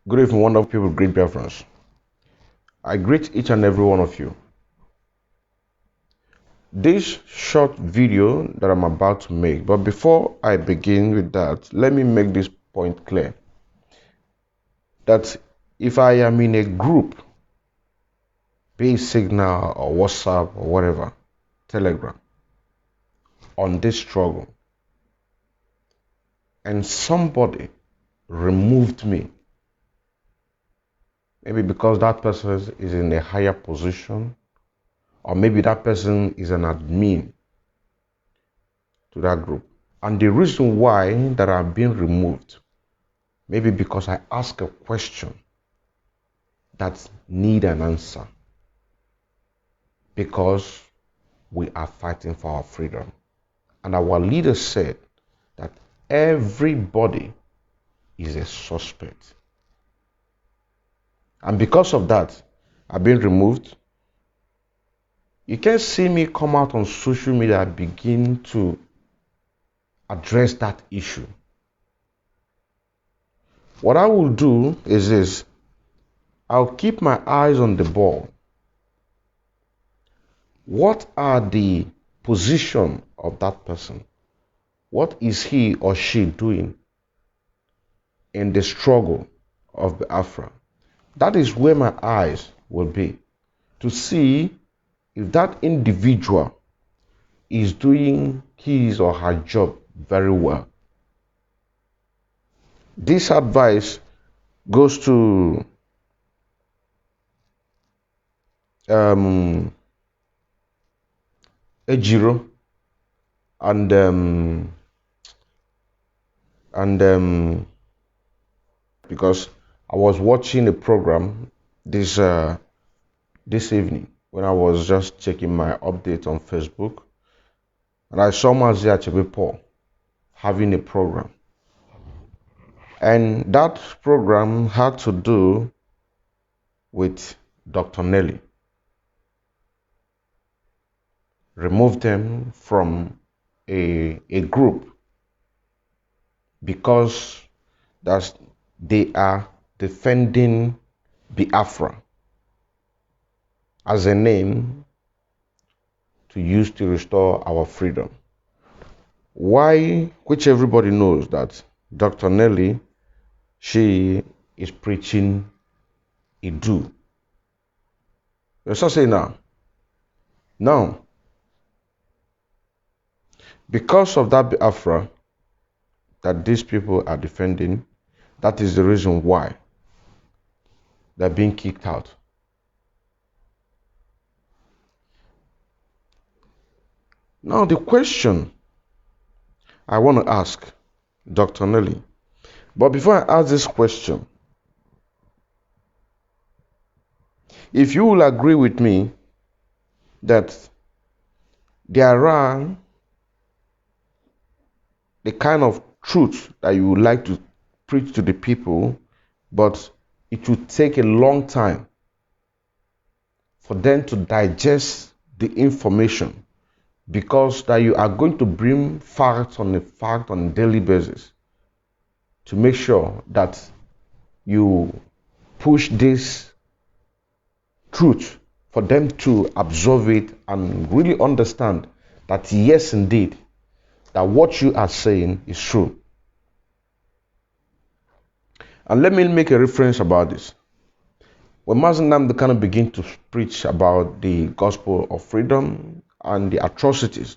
Good evening, wonderful people, great Biafrans. I greet each and every one of you. This short video that I'm about to make, but before I begin with that, let me make this point clear. That if I am in a group, be it Signal or WhatsApp or whatever, Telegram, on this struggle, and somebody removed me, maybe because that person is in a higher position, or maybe that person is an admin to that group. And the reason why that I'm being removed, maybe because I ask a question that need an answer. Because we are fighting for our freedom. And our leader said that everybody is a suspect. And because of that, I've been removed. You can see me come out on social media and begin to address that issue. What I will do is this. I'll keep my eyes on the ball. What are the position of that person? What is he or she doing in the struggle of Biafra? That is where my eyes will be, to see if that individual is doing his or her job very well. This advice goes to Ejiro and because I was watching a program this evening when I was just checking my update on Facebook, and I saw Mazi Odinkemma having a program, and that program had to do with Dr. Nelly. Remove them from a group because they are defending Biafra as a name to use to restore our freedom. Why? Which everybody knows that Dr. Nelly, she is preaching IDU. Let's just say now. Because of that Biafra that these people are defending, that is the reason why they're being kicked out. Now the question I want to ask Dr. Nelly, but before I ask this question, if you will agree with me that there are the kind of truth that you would like to preach to the people, but it will take a long time for them to digest the information, because that you are going to bring fact on a daily basis to make sure that you push this truth for them to absorb it and really understand that yes, indeed, that what you are saying is true. And let me make a reference about this. When Mazi Odinkemma Nkemdililim began to preach about the gospel of freedom and the atrocities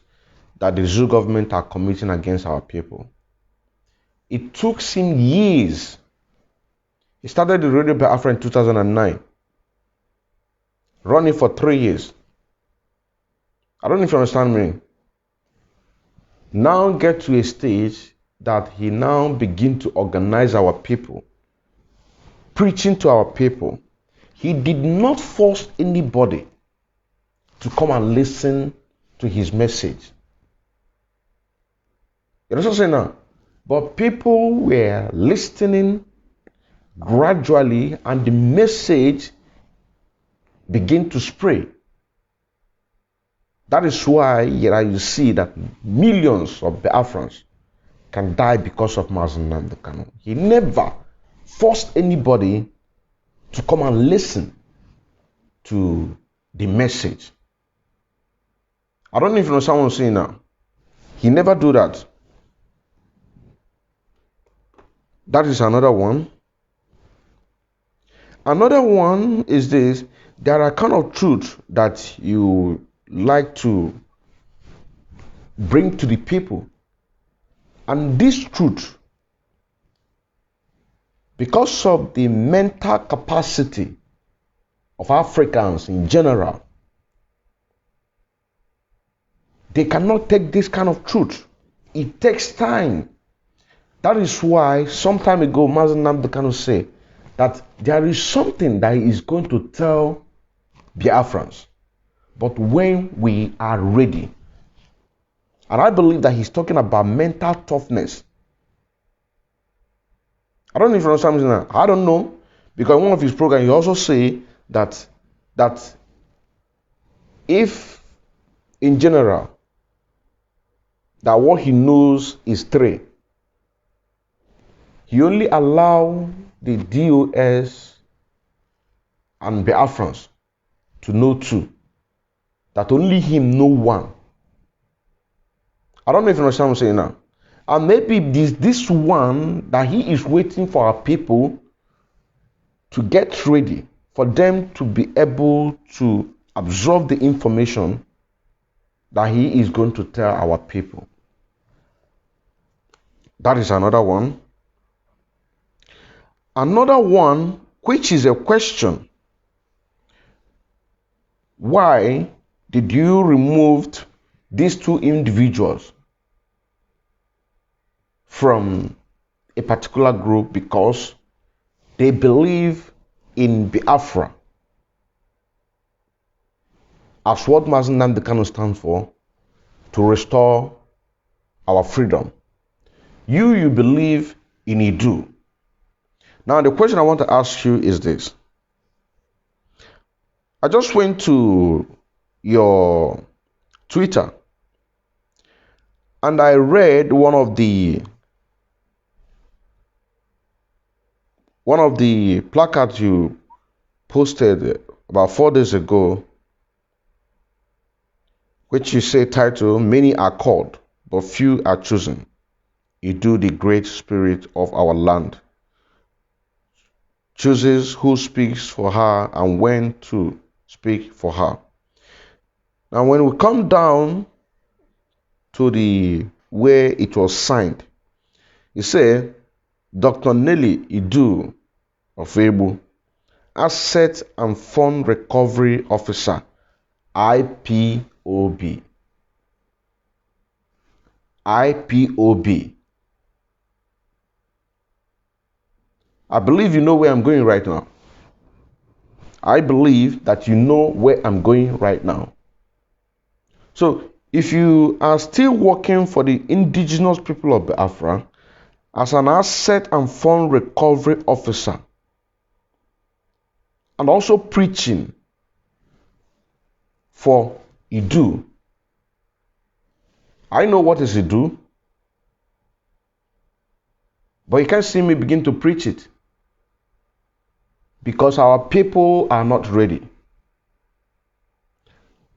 that the Zoo government are committing against our people, it took him years. He started the Radio Biafra in 2009, running for 3 years. I don't know if you understand me. Now get to a stage that he now begin to organize our people, preaching to our people. He did not force anybody to come and listen to his message. You know what I'm saying now? But people were listening gradually, and the message began to spread. That is why you see that millions of Biafrans can die because of Mazi Odinkemma Nkemdililim. He never force anybody to come and listen to the message. I don't know if you know someone saying now. He never do that. That is another one. Another one is this. There are kind of truths that you like to bring to the people. And this truth, because of the mental capacity of Africans in general, they cannot take this kind of truth. It takes time. That is why some time ago, Mazi Odinkemma Nkemdililim say that there is something that he is going to tell Biafrans, but when we are ready. And I believe that he's talking about mental toughness. I don't know if you know something now. I don't know, because in one of his programs he also say that if in general that what he knows is 3, he only allow the DOS and Biafrans to know 2, that only him know 1. I don't know if you understand what I'm saying now. And maybe this one that he is waiting for our people to get ready, for them to be able to absorb the information that he is going to tell our people. That is another one. Another one, which is a question. Why did you remove these 2 individuals from a particular group? Because they believe in Biafra, as what Mazi Odinkemma Nkemdililim stands for, to restore our freedom. You believe in IDU. Now the question I want to ask you is this. I just went to your Twitter and I read one of the placards you posted about 4 days ago, which you say title, "Many are called, but few are chosen. IDU, the great spirit of our land, chooses who speaks for her and when to speak for her." Now when we come down to the way it was signed, it said, Dr. Nelly IDU of Ebu, Asset and Fund Recovery Officer, IPOB. IPOB. I believe you know where I'm going right now. I believe that you know where I'm going right now. So if you are still working for the indigenous people of Biafra as an asset and fund recovery officer, and also preaching for IDU, I know what is IDU, but you can't see me begin to preach it because our people are not ready.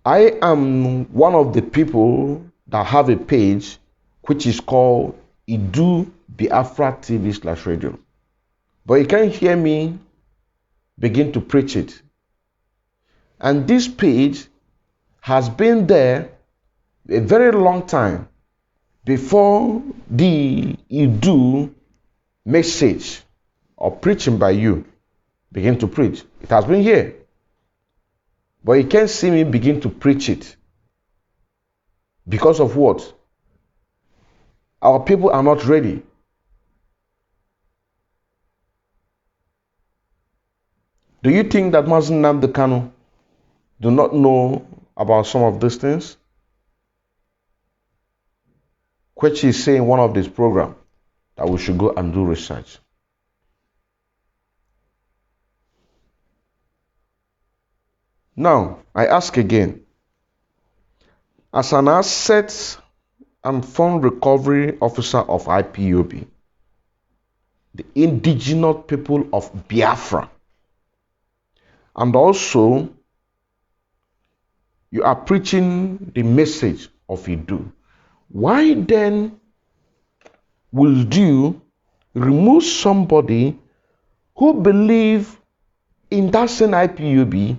I am one of the people that have a page which is called IDU Biafra TV/radio. But you can't hear me begin to preach it. And this page has been there a very long time before the IDU message or preaching by you begin to preach. It has been here. But you can't see me begin to preach it. Because of what? Our people are not ready. Do you think that Mazi Odinkemma Nkemdililim do not know about some of these things? Which he say in one of these programs that we should go and do research. Now, I ask again, as an asset and fund recovery officer of IPOB, the indigenous people of Biafra. And also, you are preaching the message of IDU. Why then will you remove somebody who believes in that same IPOB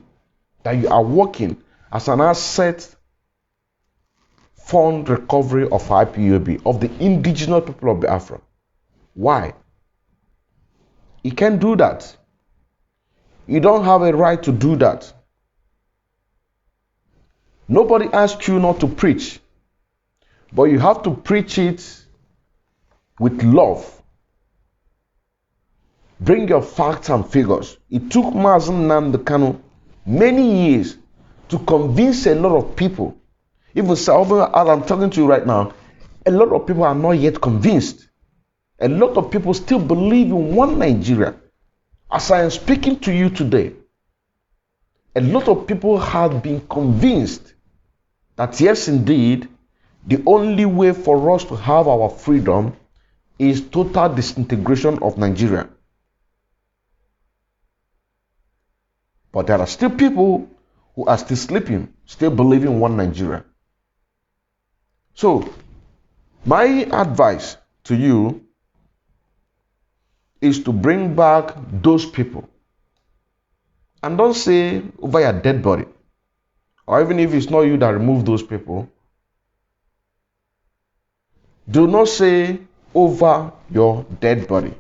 that you are working as an asset fund recovery of IPOB, of the indigenous people of Biafra? Why? You can't do that. You don't have a right to do that. Nobody asked you not to preach, but you have to preach it with love. Bring your facts and figures. It took Mazi Nnamdi Kanu many years to convince a lot of people. Even as I'm talking to you right now, a lot of people are not yet convinced. A lot of people still believe in one Nigeria. As I am speaking to you today, a lot of people have been convinced that yes, indeed, the only way for us to have our freedom is total disintegration of Nigeria. But there are still people who are still sleeping, still believing in one Nigeria. So, my advice to you is to bring back those people. And don't say over your dead body. Or even if it's not you that removed those people, do not say over your dead body.